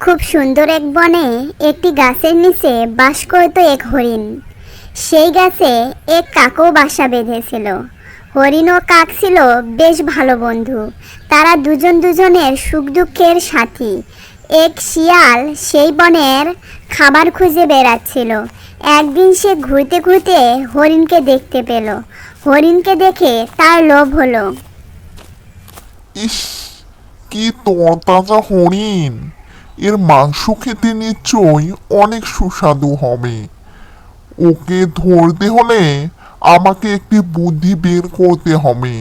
খুব সুন্দর এক বনে একটি গাছের নিচে বাস করত এক হরিণ। সেই গাছে এক কাকও বাসা বেঁধেছিল। হরিণ ও কাক ছিল বেশ ভালো বন্ধু। তারা দুজন দুজনের সুখ দুঃখের সাথী। এক শিয়াল সেই বনের খাবার খুঁজে বেড়াচ্ছিল। একদিন সে ঘুরতে ঘুরতে হরিণকে দেখতে পেল। হরিণকে দেখে তার লোভ হলো। ইস, কি তরতাজা হরিণ! এর মাংস খেতে নিশ্চয়ই অনেক সুস্বাদু হবে। ওকে ধরতে হলে আমাকে একটি বুদ্ধি বের করতে হবে।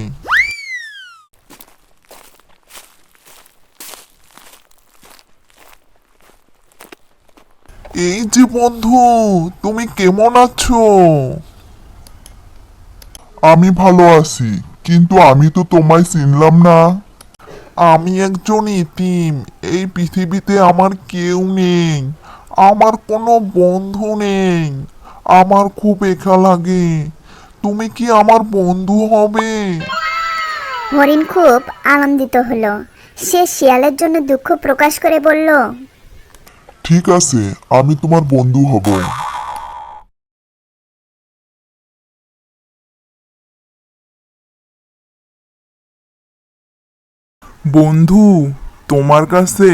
এই যে বন্ধু, তুমি কেমন আছো? আমি ভালো আছি, কিন্তু আমি তো তোমায় চিনলাম না। আমি একজন ইতিম। এই পৃথিবীতে আমার কেউ নেই। আমার কোনো বন্ধু নেই। আমার খুব একা লাগে। তুমি কি আমার বন্ধু হবে? হরিণ খুব আনন্দিত হলো। সে শিয়ালের জন্য দুঃখ প্রকাশ করে বলল, ঠিক আছে, আমি তোমার বন্ধু হব। বন্ধু, তোমার কাছে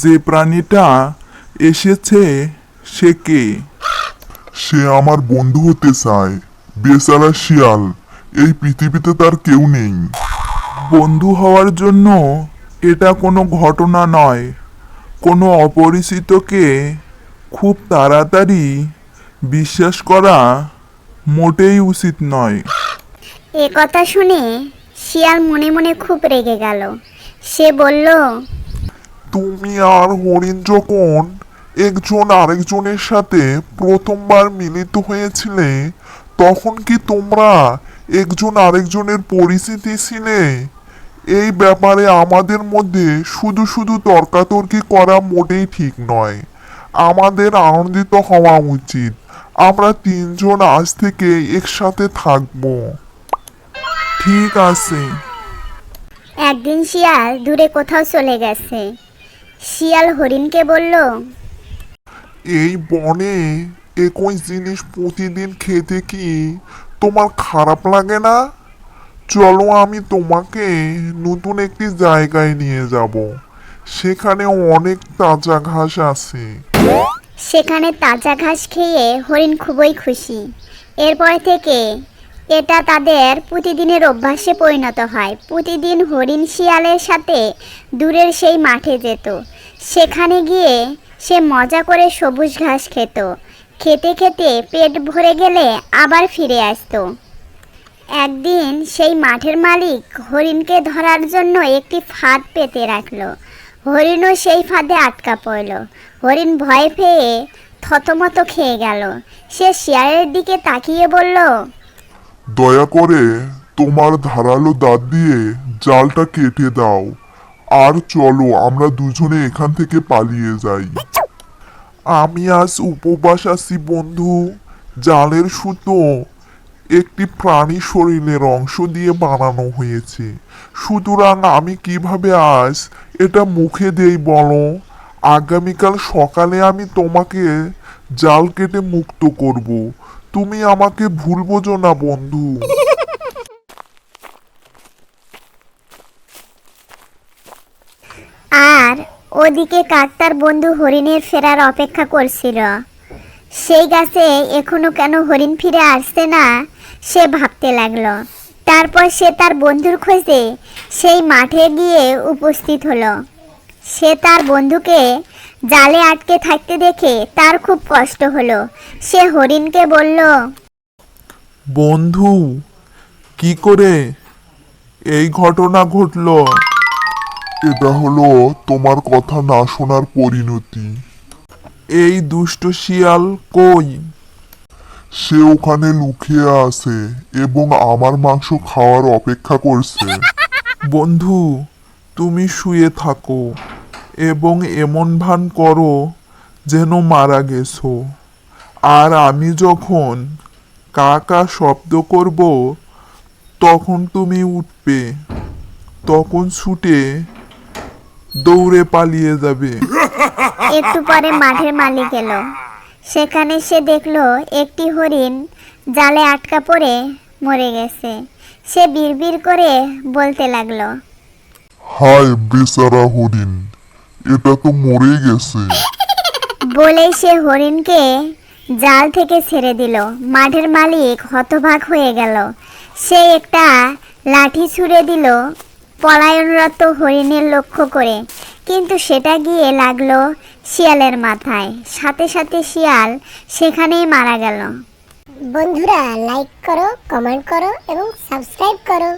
যে প্রাণীটা এসেছে সে কে? সে আমার বন্ধু হতে চায়। বেচারা শিয়াল, এই পৃথিবীতে তার কেউ নেই। বন্ধু হওয়ার জন্য এটা কোনো ঘটনা নয়। কোনো অপরিচিতকে খুব তাড়াতাড়ি বিশ্বাস করা মোটেই উচিত নয়। এ কথা শুনে শিয়াল মনে মনে খুব রেগে গেল। সে বলল, তুমি আর হরিণ যখন একজন আরেকজনের সাথে প্রথমবার মিলিত হয়েছিলে, তখন কি তোমরা একজন আরেকজনের পরিচিতি ছিলে? এই ব্যাপারে আমাদের মধ্যে শুধু শুধু তর্কাতর্কি করা মোটেই ঠিক নয়। আমাদের আনন্দিত হওয়া উচিত। আমরা তিনজন আজ থেকে একসাথে থাকবো। ঠিক আছে। একদিন শিয়াল দূরে কোথাও চলে গেছে। শিয়াল হরিণকে বলল, এই বনে একই জিনিস প্রতিদিন খেতে কি তোমার খারাপ লাগে না? চলো, আমি তোমাকে নতুন একটি জায়গায় নিয়ে যাব। সেখানে অনেক তাজা ঘাস আছে। সেখানে তাজা ঘাস খেয়ে হরিণ খুবই খুশি। এরপর থেকে এটা তাদের প্রতিদিনের অভ্যাসে পরিণত হয়। প্রতিদিন হরিণ শিয়ালের সাথে দূরের সেই মাঠে যেত। সেখানে গিয়ে সে মজা করে সবুজ ঘাস খেত। খেতে খেতে পেট ভরে গেলে আবার ফিরে আসতো। একদিন সেই মাঠের মালিক হরিণকে ধরার জন্য একটি ফাঁদ পেতে রাখলো। হরিণও সেই ফাঁদে আটকা পড়ল। হরিণ ভয় পেয়ে থতমত খেয়ে গেল। সে শিয়ালের দিকে তাকিয়ে বলল, দয়া করে তোমার ধারালো দাঁত দিয়ে জালটা কেটে দাও। আর চলো, আমরা দুজনে এখান থেকে পালিয়ে যাই। আমি আজ উপবাস আছি বন্ধু। জালের সুতো একটি প্রাণী শরীরের অংশ দিয়ে বানানো হয়েছে। সুতরাং আমি কিভাবে আজ এটা মুখে দেই বলো? আগামীকাল সকালে আমি তোমাকে জাল কেটে মুক্ত করব। তুমি আমাকে ভুল বোঝো না বন্ধু। আর ওদিকে কাক তার বন্ধু হরিণের ফেরার অপেক্ষা করছিল। সেই গাছে এখনো কেন হরিণ ফিরে আসছে না সে ভাবতে লাগলো। তারপর সে তার বন্ধুর খোঁজে সেই মাঠে গিয়ে উপস্থিত হলো। সে তার বন্ধুকে জালে আটকে থাকতে দেখে তার খুব কষ্ট হলো। সে হরিণকে বলল, বন্ধু, কি করে এই ঘটনা ঘটলো? এটা হলো তোমার কথা না শোনার পরিণতি। এই দুষ্ট শিয়াল কই? সে ওখানে লুকিয়ে আছে এবং আমার মাংস খাওয়ার অপেক্ষা করছে। বন্ধু, তুমি শুয়ে থাকো এবং এমন ভান করো যেন মারা গেছো। আর আমি যখন কা কা শব্দ করব তখন তুমি উঠবে। তখন ছুটে দৌড়ে পালিয়ে যাবে। একটু পরে মাঠের মালিক এলো। সেখানে সে দেখলো একটি হরিণ জালে আটকা পড়ে মরে গেছে। সে বিড়বিড় করে বলতে লাগলো, হায় বেচারা হরিণ, এটা তো মরে গেছে। বলেই সে হরিণকে জাল থেকে ছেড়ে দিল। মাঠের মালিক হতবাক হয়ে গেল। সে একটা লাঠি ছুঁড়ে দিল পলায়নরত হরিণের লক্ষ্য করে, কিন্তু সেটা গিয়ে লাগলো শিয়ালের মাথায়। সাথে সাথে শিয়াল সেখানেই মারা গেল। বন্ধুরা লাইক করো, কমেন্ট করো এবং সাবস্ক্রাইব করো।